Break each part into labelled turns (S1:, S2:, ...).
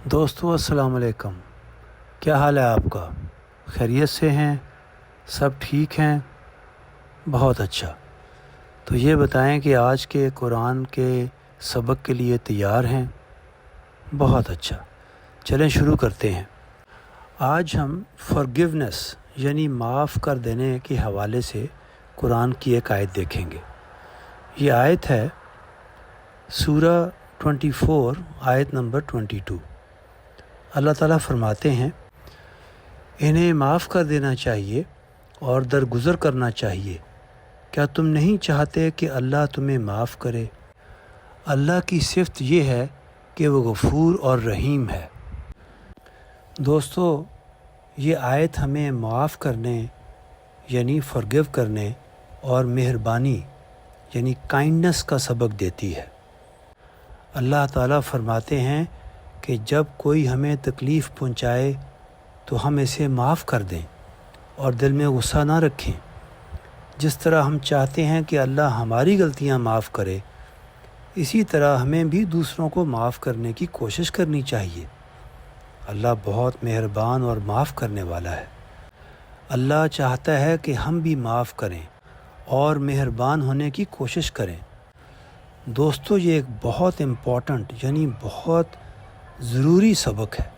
S1: दोस्तों अस्सलाम वालेकुम। क्या हाल है आपका? खैरियत से हैं? सब ठीक हैं? बहुत अच्छा। तो ये बताएं कि आज के कुरान के सबक के लिए तैयार हैं? बहुत अच्छा। चलें शुरू करते हैं। आज हम फॉरगिवनेस यानी माफ़ कर देने के हवाले से कुरान की एक आयत देखेंगे। ये आयत है सूरा 24 आयत नंबर 22। अल्लाह ताला फरमाते हैं, इन्हें माफ़ कर देना चाहिए और दरगुज़र करना चाहिए। क्या तुम नहीं चाहते कि अल्लाह तुम्हें माफ़ करे? अल्लाह की सिफ़त ये है कि वो गफ़ूर और रहीम है। दोस्तों, ये आयत हमें माफ़ करने यानी फ़ॉरगिव करने और मेहरबानी यानी काइंडनेस का सबक देती है। अल्लाह ताला फरमाते हैं कि जब कोई हमें तकलीफ़ पहुंचाए तो हम इसे माफ़ कर दें और दिल में गुस्सा ना रखें। जिस तरह हम चाहते हैं कि अल्लाह हमारी गलतियां माफ़ करे, इसी तरह हमें भी दूसरों को माफ़ करने की कोशिश करनी चाहिए। अल्लाह बहुत मेहरबान और माफ़ करने वाला है। अल्लाह चाहता है कि हम भी माफ़ करें और मेहरबान होने की कोशिश करें। दोस्तों, ये एक बहुत इम्पॉर्टेंट यानी बहुत ज़रूरी सबक है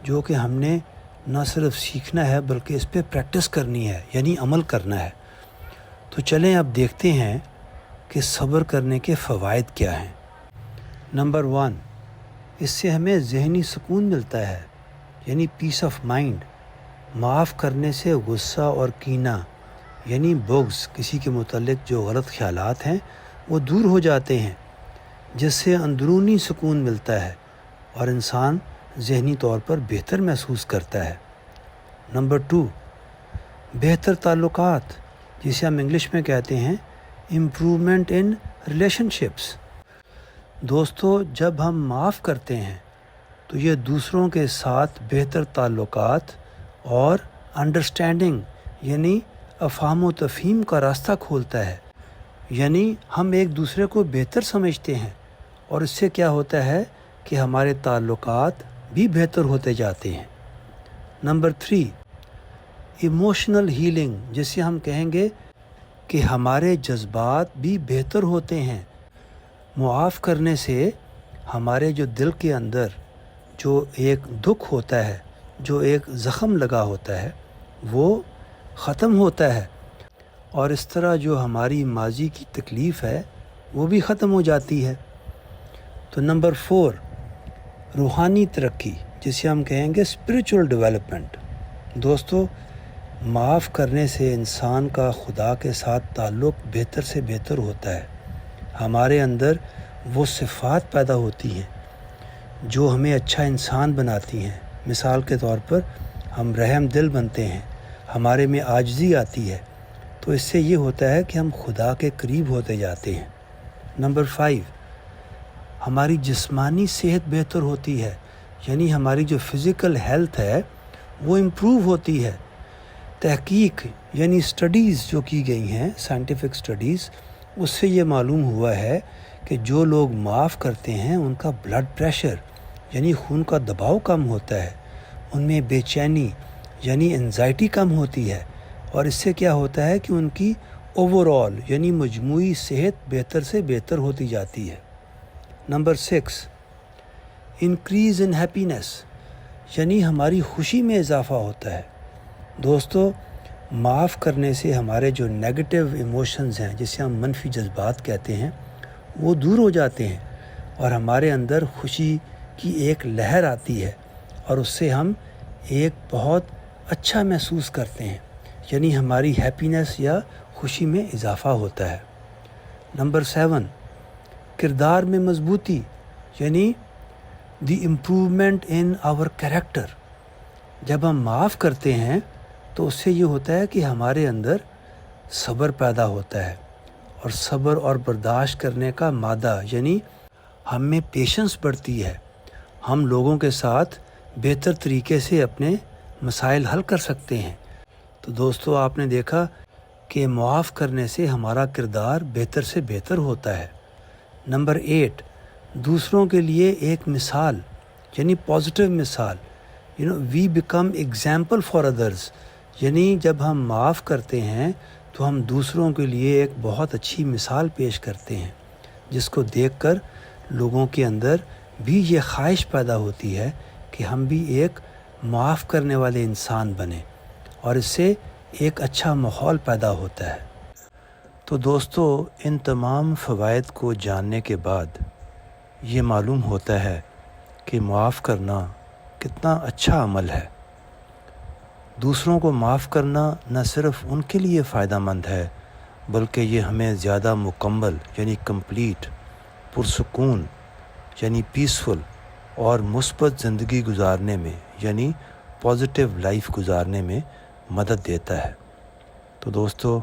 S1: जो कि हमने न सिर्फ सीखना है बल्कि इस पे प्रैक्टिस करनी है यानी अमल करना है। तो चलें अब देखते हैं कि सब्र करने के फ़वाइद क्या हैं। नंबर 1, इससे हमें ज़हनी सुकून मिलता है यानी पीस ऑफ माइंड। माफ़ करने से गुस्सा और कीना यानी बुग़्ज़, किसी के मुतल्लिक़ जो गलत ख़यालात हैं वो दूर हो जाते हैं, जिससे अंदरूनी सुकून मिलता है और इंसान ज़हनी तौर पर बेहतर महसूस करता है। नंबर 2, बेहतर ताल्लुकात, जिसे हम इंग्लिश में कहते हैं इम्प्रूवमेंट इन रिलेशनशिप्स। दोस्तों, जब हम माफ़ करते हैं तो ये दूसरों के साथ बेहतर ताल्लुकात और अंडरस्टैंडिंग यानी अफ़हाम व तफ़हीम का रास्ता खोलता है। यानी हम एक दूसरे को बेहतर समझते हैं और इससे क्या होता है कि हमारे ताल्लुकात भी बेहतर होते जाते हैं। नंबर 3, इमोशनल हीलिंग, जिसे हम कहेंगे कि हमारे जज्बात भी बेहतर होते हैं। मुआफ़ करने से हमारे जो दिल के अंदर जो एक दुख होता है, जो एक ज़ख़म लगा होता है, वो ख़त्म होता है और इस तरह जो हमारी माजी की तकलीफ़ है वो भी ख़त्म हो जाती है। तो नंबर 4, रूहानी तरक्की, जिसे हम कहेंगे स्पिरिचुअल डेवलपमेंट। दोस्तों, माफ़ करने से इंसान का खुदा के साथ ताल्लुक़ बेहतर से बेहतर होता है। हमारे अंदर वो सिफ़ात पैदा होती हैं जो हमें अच्छा इंसान बनाती हैं। मिसाल के तौर पर हम रहम दिल बनते हैं, हमारे में आजिज़ी आती है, तो इससे ये होता है कि हम खुदा के करीब होते जाते हैं। नंबर 5, हमारी जिस्मानी सेहत बेहतर होती है यानी हमारी जो फ़िज़िकल हेल्थ है वो इम्प्रूव होती है। तहकीक यानी स्टडीज़ जो की गई हैं, साइंटिफिक स्टडीज़, उससे ये मालूम हुआ है कि जो लोग माफ़ करते हैं उनका ब्लड प्रेशर यानी खून का दबाव कम होता है, उनमें बेचैनी यानी एंजाइटी कम होती है और इससे क्या होता है कि उनकी ओवरऑल यानी मजमूई सेहत बेहतर से बेहतर होती जाती है। नंबर 6, इंक्रीज़ इन हैप्पीनेस यानी हमारी खुशी में इजाफ़ा होता है। दोस्तों, माफ़ करने से हमारे जो नेगेटिव इमोशंस हैं, जिसे हम मनफी जज्बात कहते हैं, वो दूर हो जाते हैं और हमारे अंदर खुशी की एक लहर आती है और उससे हम एक बहुत अच्छा महसूस करते हैं यानी हमारी हैप्पीनेस या खुशी में इजाफ़ा होता है। नंबर 7, किरदार में मजबूती यानी the improvement in our character. जब हम माफ़ करते हैं तो उससे ये होता है कि हमारे अंदर सब्र पैदा होता है और सब्र और बर्दाश्त करने का मादा यानी हम में पेशेंस बढ़ती है। हम लोगों के साथ बेहतर तरीके से अपने मसाइल हल कर सकते हैं। तो दोस्तों, आपने देखा कि मुआफ़ करने से हमारा किरदार बेहतर से बेहतर होता है। नंबर 8, दूसरों के लिए एक मिसाल یعنی پازیٹیو مثال. We become example for others. یعنی جب ہم معاف کرتے ہیں تو ہم دوسروں کے لیے ایک بہت اچھی مثال پیش کرتے ہیں، جس کو دیکھ کر لوگوں کے اندر بھی یہ خواہش پیدا ہوتی ہے کہ ہم بھی ایک معاف کرنے والے انسان بنیں، اور اس سے ایک اچھا ماحول پیدا ہوتا ہے. تو دوستو، ان تمام فوائد کو جاننے کے بعد یہ معلوم ہوتا ہے کہ معاف کرنا کتنا اچھا عمل ہے. دوسروں کو معاف کرنا نہ صرف ان کے لیے فائدہ مند ہے، بلکہ یہ ہمیں زیادہ مکمل یعنی کمپلیٹ، پرسکون یعنی پیسفل اور مثبت زندگی گزارنے میں یعنی پازیٹیو لائف گزارنے میں مدد دیتا ہے. تو دوستو،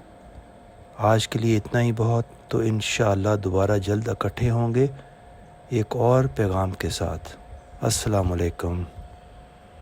S1: آج کے لیے اتنا ہی بہت. تو انشاءاللہ دوبارہ جلد اکٹھے ہوں گے ایک اور پیغام کے ساتھ. السلام علیکم.